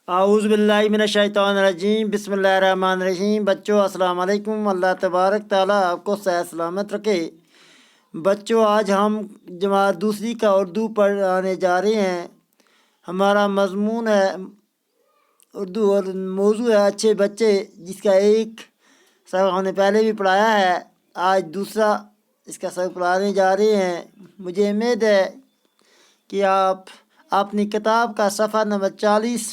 اعوذ باللہ من الشیطان الرجیم بسم اللہ الرحمن الرحیم۔ بچوں السلام علیکم۔ اللہ تبارک تعالیٰ آپ کو صحت سلامت رکھے۔ بچوں آج ہم جماعت دوسری کا اردو پڑھانے جا رہے ہیں۔ ہمارا مضمون ہے اردو اور موضوع ہے اچھے بچے، جس کا ایک سبق ہم نے پہلے بھی پڑھایا ہے۔ آج دوسرا اس کا سبق پڑھانے جا رہے ہیں۔ مجھے امید ہے کہ آپ اپنی کتاب کا صفحہ نمبر 40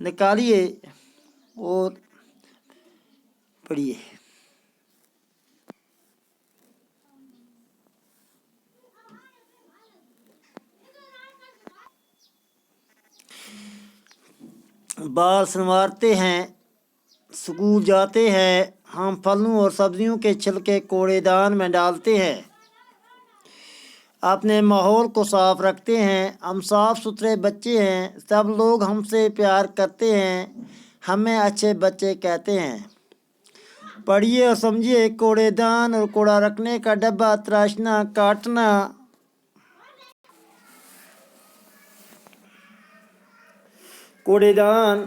نکالیے اور پڑھیے۔ بال سنوارتے ہیں، اسکول جاتے ہیں، ہم پھلوں اور سبزیوں کے چھلکے کوڑے دان میں ڈالتے ہیں، اپنے ماحول کو صاف رکھتے ہیں، ہم صاف ستھرے بچے ہیں، سب لوگ ہم سے پیار کرتے ہیں، ہمیں اچھے بچے کہتے ہیں۔ پڑھیے اور سمجھیے۔ کوڑے دان اور کوڑا رکھنے کا ڈبہ تراشنا کاٹنا۔ کوڑے دان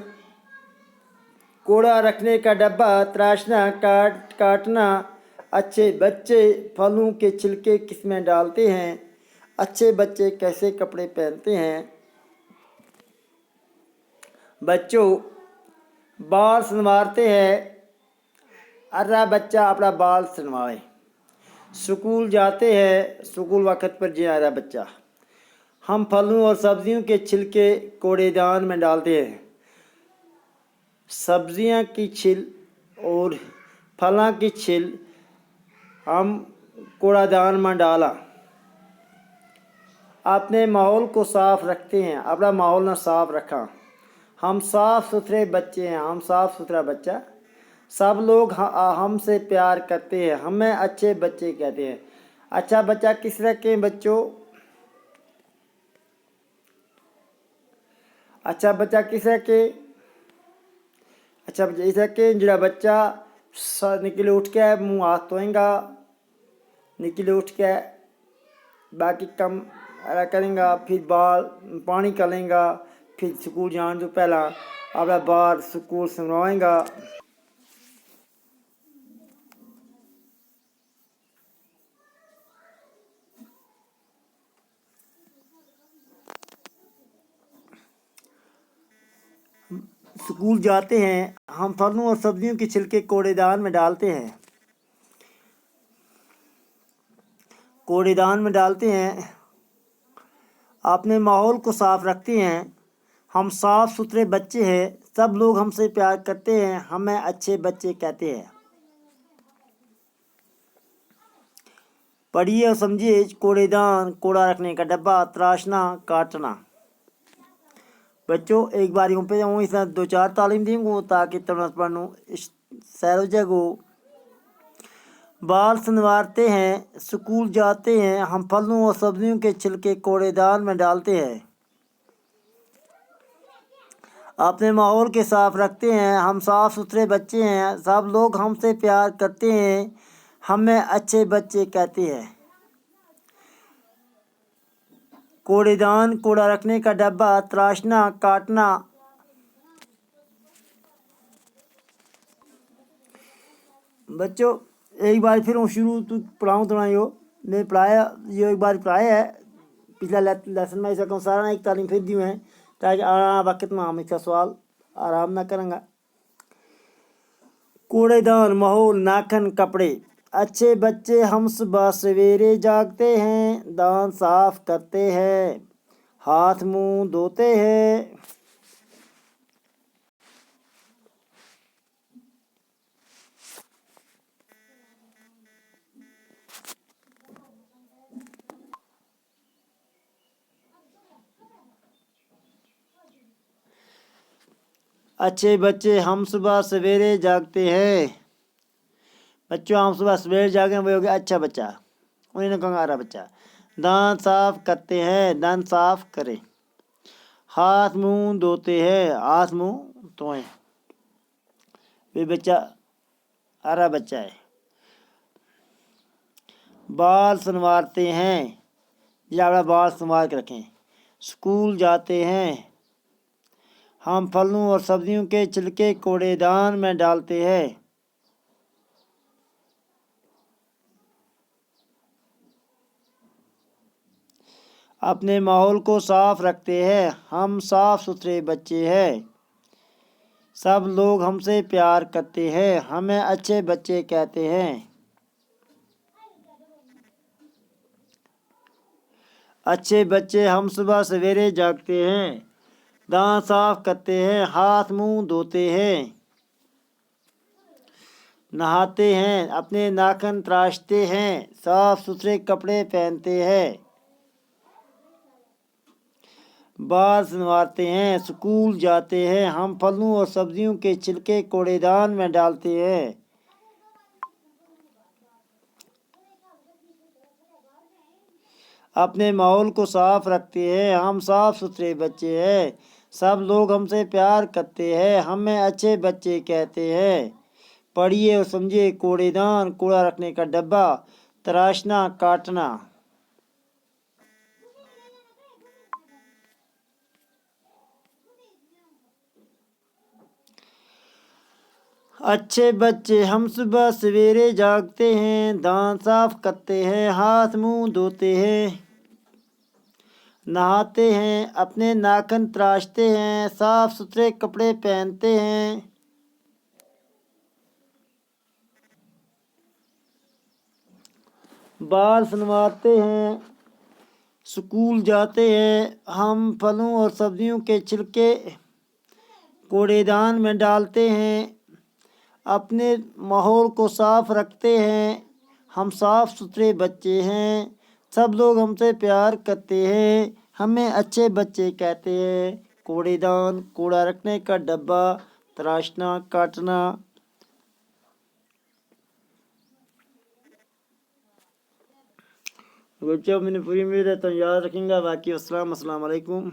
کوڑا رکھنے کا ڈبہ تراشنا کاٹنا۔ اچھے بچے پھلوں کے چھلکے کس میں ڈالتے ہیں؟ اچھے بچے کیسے کپڑے پہنتے ہیں؟ بچوں بال سنوارتے ہیں، ارا بچہ اپنا بال سنوارے۔ سکول جاتے ہیں، سکول وقت پر جائے ارا بچہ۔ ہم پھلوں اور سبزیوں کے چھلکے کوڑے دان میں ڈالتے ہیں۔ سبزیاں کی چھل اور پھلاں کی چھل ہم کوڑا دان میں ڈالا۔ اپنے ماحول کو صاف رکھتے ہیں، اپنا ماحول نہ صاف رکھا۔ ہم صاف ستھرے بچے ہیں، ہم صاف ستھرا بچہ۔ سب لوگ ہم سے پیار کرتے ہیں، ہمیں اچھے بچے کہتے ہیں۔ اچھا بچہ کس طرح کے بچوں؟ اچھا بچہ کس طرح کے؟ اچھا بچہ اس طرح کے جڑا بچہ نکلے اٹھ کے منہ ہاتھ دھوئیں گا، نکلے اٹھ کے باقی کم کریں گا، پھر بال پانی کریں گا، پھر سکول جان تو پہلا اپنا بال سکول سنوائیں گا۔ سکول جاتے ہیں، ہم پھلوں اور سبزیوں کے چھلکے کوڑے دان میں ڈالتے ہیں۔ کوڑے دان میں ڈالتے ہیں، اپنے ماحول کو صاف رکھتے ہیں۔ ہم صاف ستھرے بچے ہیں، سب لوگ ہم سے پیار کرتے ہیں، ہمیں اچھے بچے کہتے ہیں۔ پڑھیے اور سمجھیے۔ کوڑے دان کوڑا رکھنے کا ڈبہ تراشنا کاٹنا۔ بچوں ایک بار یوں پہ اس طرح دو چار تعلیم دیں گو تاکہ تم پڑھنو سیر ہو جائے گو۔ بال سنوارتے ہیں، سکول جاتے ہیں، ہم پھلوں اور سبزیوں کے چھلکے کوڑے دان میں ڈالتے ہیں۔ اپنے ماحول کے صاف رکھتے ہیں، ہم صاف ستھرے بچے ہیں، سب لوگ ہم سے پیار کرتے ہیں، ہمیں اچھے بچے کہتے ہیں۔ کوڑے دان کوڑا رکھنے کا ڈبہ تراشنا کاٹنا۔ بچوں ایک بار پھر شروع تو پڑھاؤں تو نہیں ہو میں پڑھایا، یہ ایک بار پڑھایا ہے پچھلا لیسن میں، اس سارا ایک تعلیم پھر دی ہیں تاکہ وقت میں ہم اس کا سوال آرام نہ کریں گا۔ کوڑے دان ماحول ناخن کپڑے۔ اچھے بچے ہم صبح سویرے جاگتے ہیں، دانت صاف کرتے ہیں، ہاتھ منہ دھوتے ہیں۔ اچھے بچے ہم صبح سویرے جاگتے ہیں۔ بچوں ہم صبح سویرے جاگیں وہ ہو گیا اچھا بچہ، انہیں نے کہا آرا بچہ۔ دانت صاف کرتے ہیں، دانت صاف کریں۔ ہاتھ منہ دھوتے ہیں، ہاتھ منہ دھوئیں، وہ بچہ آرا بچہ ہے۔ بال سنوارتے ہیں، یا اپنا بال سنوار کے رکھیں۔ سکول جاتے ہیں، ہم پھلوں اور سبزیوں کے چھلکے کوڑے دان میں ڈالتے ہیں۔ اپنے ماحول کو صاف رکھتے ہیں۔ ہم صاف ستھرے بچے ہیں۔ سب لوگ ہم سے پیار کرتے ہیں۔ ہمیں اچھے بچے کہتے ہیں۔ اچھے بچے ہم صبح سویرے جاگتے ہیں، دانت صاف کرتے ہیں، ہاتھ منہ دھوتے ہیں، نہاتے ہیں، اپنے ناخن تراشتے ہیں، صاف ستھرے کپڑے پہنتے ہیں، بال سنوارتے ہیں، اسکول جاتے ہیں۔ ہم پھلوں اور سبزیوں کے چھلکے کوڑے دان میں ڈالتے ہیں۔ اپنے ماحول کو صاف رکھتے ہیں۔ ہم صاف ستھرے بچے ہیں۔ سب لوگ ہم سے پیار کرتے ہیں۔ ہمیں اچھے بچے کہتے ہیں۔ پڑھیے اور سمجھیے۔ کوڑے دان، کوڑا رکھنے کا ڈبہ، تراشنا، کاٹنا۔ اچھے بچے ہم صبح سویرے جاگتے ہیں، دانت صاف کرتے ہیں، ہاتھ منہ دھوتے ہیں، نہاتے ہیں، اپنے ناخن تراشتے ہیں، صاف ستھرے کپڑے پہنتے ہیں، بال سنوارتے ہیں، اسکول جاتے ہیں۔ ہم پھلوں اور سبزیوں کے چھلکے کوڑے دان میں ڈالتے ہیں۔ اپنے ماحول کو صاف رکھتے ہیں۔ ہم صاف ستھرے بچے ہیں۔ سب لوگ ہم سے پیار کرتے ہیں۔ ہمیں اچھے بچے کہتے ہیں۔ کوڑے دان، کوڑا رکھنے کا ڈبہ، تراشنا، کاٹنا۔ بچوں میں نے پوری امید ہے تو یاد رکھیں گا۔ باقی السلام علیکم۔